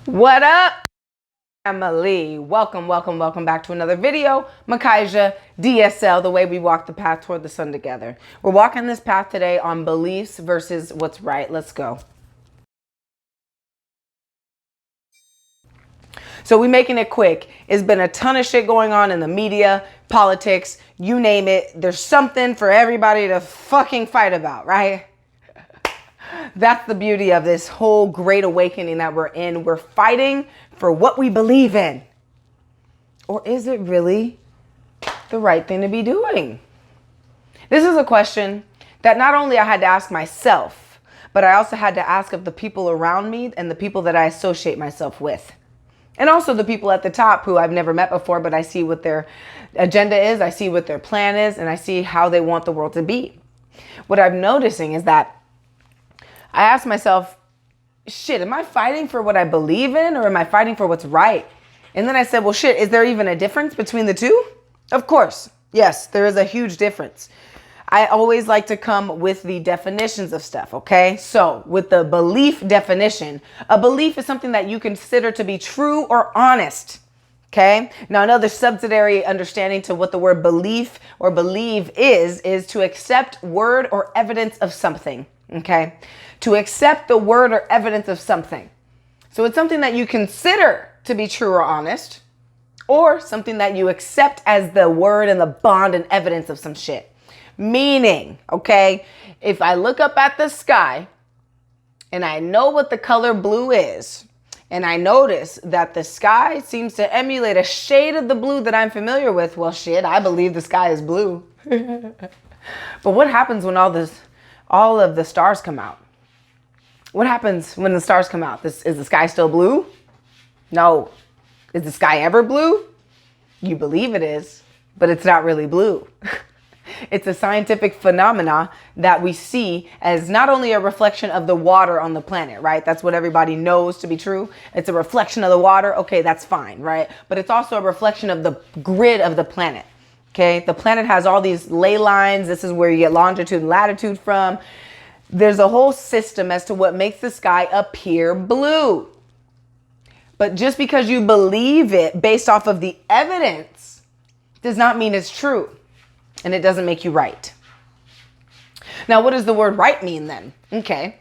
What up, Emily? Welcome back to another video. Makaiza, DSL, the way we walk the path toward the sun together. We're walking this path today on beliefs versus what's right. Let's go. So we making it quick. It's been a ton of shit going on in the media, politics, you name it. There's something for everybody to fucking fight about, right? That's the beauty of this whole great awakening that we're in. We're fighting for what we believe in. Or is it really the right thing to be doing? This is a question that not only I had to ask myself, but I also had to ask of the people around me and the people that I associate myself with. And also the people at the top who I've never met before, but I see what their agenda is, I see what their plan is, and I see how they want the world to be. What I'm noticing is that I asked myself, shit, am I fighting for what I believe in or am I fighting for what's right? And then I said, well, shit, is there even a difference between the two? Of course. Yes, there is a huge difference. I always like to come with the definitions of stuff, okay? So with the belief definition, a belief is something that you consider to be true or honest, okay? Now another subsidiary understanding to what the word belief or believe is to accept word or evidence of something, okay? To accept the word or evidence of something. So it's something that you consider to be true or honest, or something that you accept as the word and the bond and evidence of some shit. Meaning, okay, if I look up at the sky and I know what the color blue is, and I notice that the sky seems to emulate a shade of the blue that I'm familiar with, well, shit, I believe the sky is blue. But what happens when all of the stars come out? What happens when the stars come out? Is the sky still blue? No. Is the sky ever blue? You believe it is, but it's not really blue. It's a scientific phenomena that we see as not only a reflection of the water on the planet, right? That's what everybody knows to be true. It's a reflection of the water. Okay, that's fine, right? But it's also a reflection of the grid of the planet. Okay, the planet has all these ley lines. This is where you get longitude and latitude from. There's a whole system as to what makes the sky appear blue. But just because you believe it based off of the evidence does not mean it's true. And it doesn't make you right. Now, what does the word right mean then? Okay.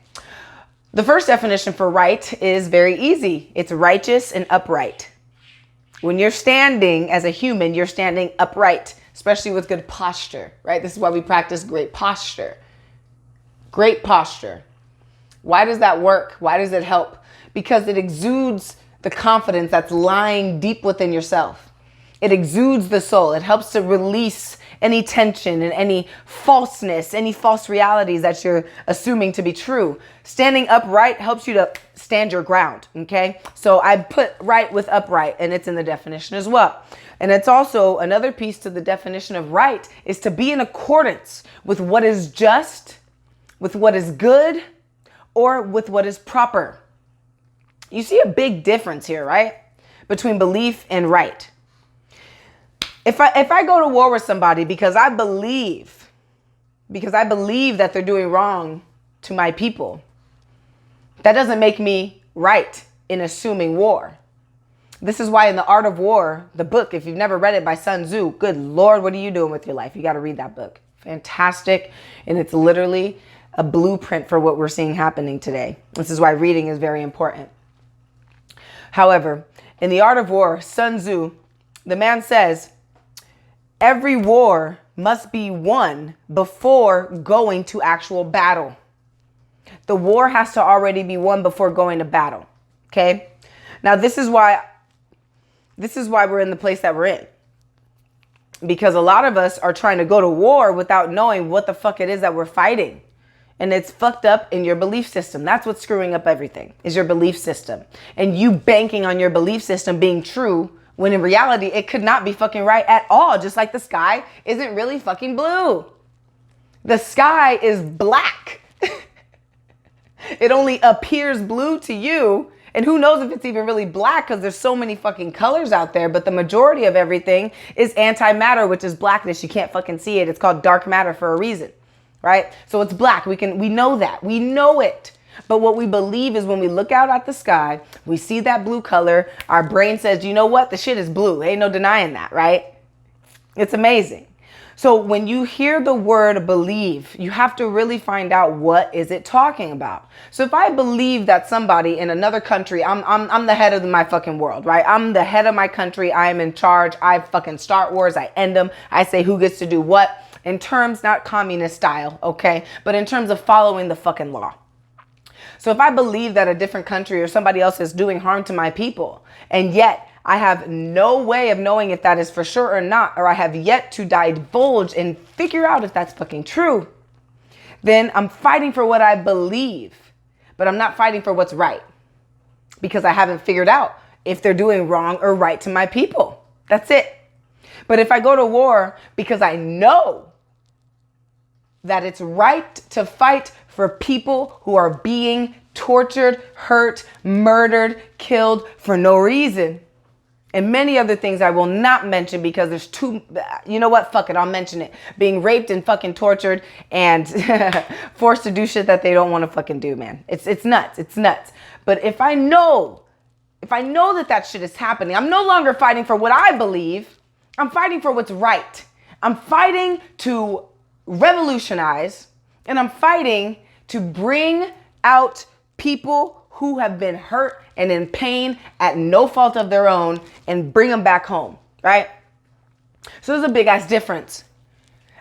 The first definition for right is very easy. It's righteous and upright. When you're standing as a human, you're standing upright, especially with good posture, right? This is why we practice great posture. Great posture. Why does that work? Why does it help? Because it exudes the confidence that's lying deep within yourself. It exudes the soul. It helps to release any tension and any falseness, any false realities that you're assuming to be true. Standing upright helps you to stand your ground, okay? So I put right with upright, and it's in the definition as well. And it's also another piece to the definition of right is to be in accordance with what is just, with what is good, or with what is proper. You see a big difference here, right? Between belief and right. If I go to war with somebody because I believe that they're doing wrong to my people, that doesn't make me right in assuming war. This is why in The Art of War, the book, if you've never read it by Sun Tzu, good Lord, what are you doing with your life? You got to read that book. Fantastic. And it's literally a blueprint for what we're seeing happening today. This is why reading is very important. However, in The Art of War, Sun Tzu, the man says, every war must be won before going to actual battle. The war has to already be won before going to battle. Okay? Now, this is why we're in the place that we're in. Because a lot of us are trying to go to war without knowing what the fuck it is that we're fighting. And it's fucked up in your belief system. That's what's screwing up everything, is your belief system. And you banking on your belief system being true, when in reality, it could not be fucking right at all. Just like the sky isn't really fucking blue. The sky is black. It only appears blue to you. And who knows if it's even really black because there's so many fucking colors out there. But the majority of everything is antimatter, which is blackness. You can't fucking see it. It's called dark matter for a reason, right? So it's black. We know that. We know it. But what we believe is when we look out at the sky, we see that blue color, our brain says, you know what? The shit is blue. Ain't no denying that, right? It's amazing. So when you hear the word believe, you have to really find out what is it talking about. So if I believe that somebody in another country, I'm the head of my fucking world, right? I'm the head of my country. I am in charge. I fucking start wars. I end them. I say who gets to do what in terms, not communist style, okay? But in terms of following the fucking law. So if I believe that a different country or somebody else is doing harm to my people, and yet I have no way of knowing if that is for sure or not, or I have yet to divulge and figure out if that's fucking true, then I'm fighting for what I believe, but I'm not fighting for what's right because I haven't figured out if they're doing wrong or right to my people. That's it. But if I go to war because I know that it's right to fight for people who are being tortured, hurt, murdered, killed for no reason, and many other things I will not mention because there's too, you know what, fuck it, I'll mention it. Being raped and fucking tortured and forced to do shit that they don't want to fucking do, man. It's nuts, it's nuts. But if I know that shit is happening, I'm no longer fighting for what I believe, I'm fighting for what's right. I'm fighting to revolutionize, and I'm fighting to bring out people who have been hurt and in pain at no fault of their own and bring them back home, right? So there's a big ass difference.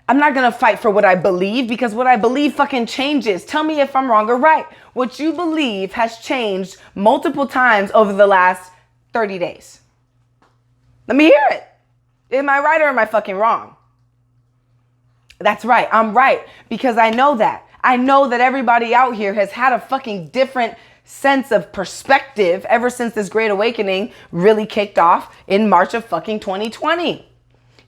I'm not going to fight for what I believe because what I believe fucking changes. Tell me if I'm wrong or right. What you believe has changed multiple times over the last 30 days. Let me hear it. Am I right or am I fucking wrong? That's right. I'm right because I know that. I know that everybody out here has had a fucking different sense of perspective ever since this Great Awakening really kicked off in March of fucking 2020.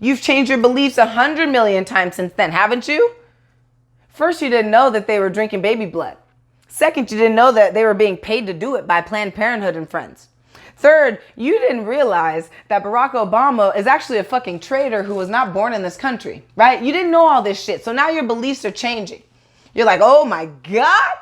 You've changed your beliefs 100 million times since then, haven't you? First, you didn't know that they were drinking baby blood. Second, you didn't know that they were being paid to do it by Planned Parenthood and friends. Third, you didn't realize that Barack Obama is actually a fucking traitor who was not born in this country, right? You didn't know all this shit. So now your beliefs are changing. You're like, oh my God,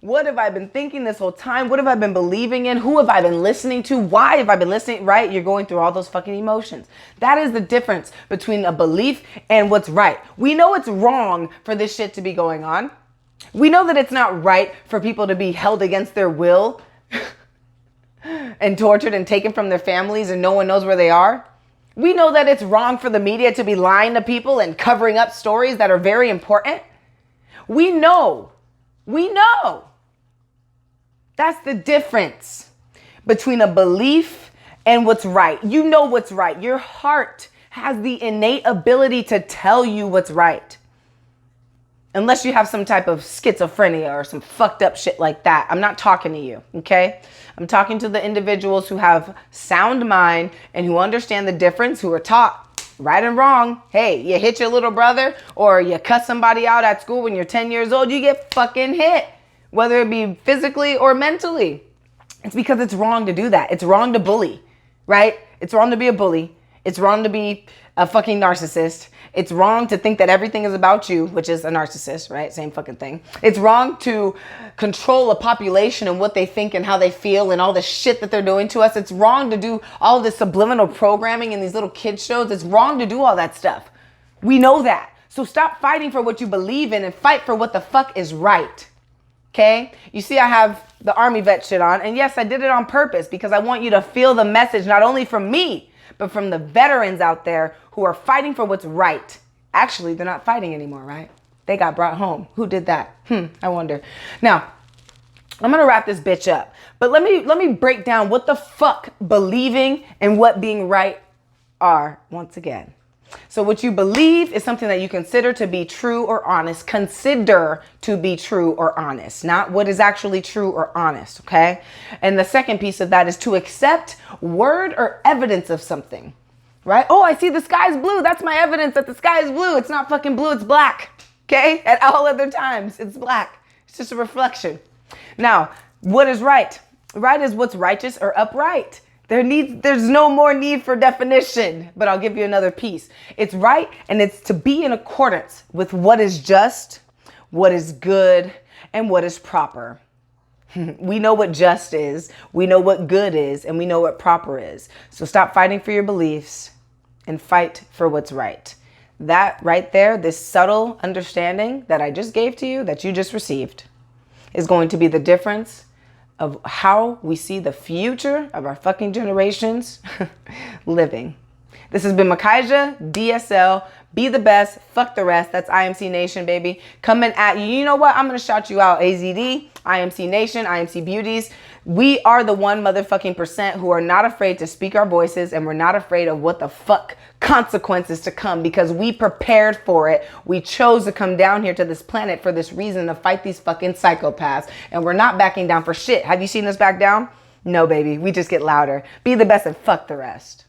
what have I been thinking this whole time? What have I been believing in? Who have I been listening to? Why have I been listening? Right? You're going through all those fucking emotions. That is the difference between a belief and what's right. We know it's wrong for this shit to be going on. We know that it's not right for people to be held against their will and tortured and taken from their families and no one knows where they are. We know that it's wrong for the media to be lying to people and covering up stories that are very important. We know. That's the difference between a belief and what's right. You know what's right. Your heart has the innate ability to tell you what's right. Unless you have some type of schizophrenia or some fucked up shit like that. I'm not talking to you, okay? I'm talking to the individuals who have sound mind and who understand the difference, who are taught right and wrong. Hey, you hit your little brother or you cut somebody out at school when you're 10 years old, you get fucking hit, whether it be physically or mentally. It's because it's wrong to do that. It's wrong to bully, right? It's wrong to be a bully. It's wrong to be a fucking narcissist. It's wrong to think that everything is about you, which is a narcissist, right? Same fucking thing. It's wrong to control a population and what they think and how they feel and all the shit that they're doing to us. It's wrong to do all this subliminal programming in these little kids shows. It's wrong to do all that stuff. We know that. So stop fighting for what you believe in and fight for what the fuck is right. Okay? You see, I have the Army vet shit on. And yes, I did it on purpose because I want you to feel the message, not only from me, but from the veterans out there who are fighting for what's right. Actually, they're not fighting anymore, right? They got brought home. Who did that? I wonder. Now, I'm going to wrap this bitch up. But let me break down what the fuck believing and what being right are once again. So what you believe is something that you consider to be true or honest. Consider to be true or honest, not what is actually true or honest, okay? And the second piece of that is to accept word or evidence of something, right? Oh, I see the sky's blue. That's my evidence that the sky is blue. It's not fucking blue. It's black, okay? At all other times, it's black. It's just a reflection. Now, what is right? Right is what's righteous or upright. There's no more need for definition, but I'll give you another piece. It's right, and it's to be in accordance with what is just, what is good, and what is proper. We know what just is, we know what good is, and we know what proper is. So stop fighting for your beliefs and fight for what's right. That right there, this subtle understanding that I just gave to you, that you just received, is going to be the difference of how we see the future of our fucking generations living. This has been Makaiza, DSL. Be the best. Fuck the rest. That's IMC Nation, baby. Coming at you. You know what? I'm going to shout you out. AZD, IMC Nation, IMC Beauties. We are the 1 motherfucking % who are not afraid to speak our voices, and we're not afraid of what the fuck consequences to come, because we prepared for it. We chose to come down here to this planet for this reason, to fight these fucking psychopaths. And we're not backing down for shit. Have you seen us back down? No, baby. We just get louder. Be the best and fuck the rest.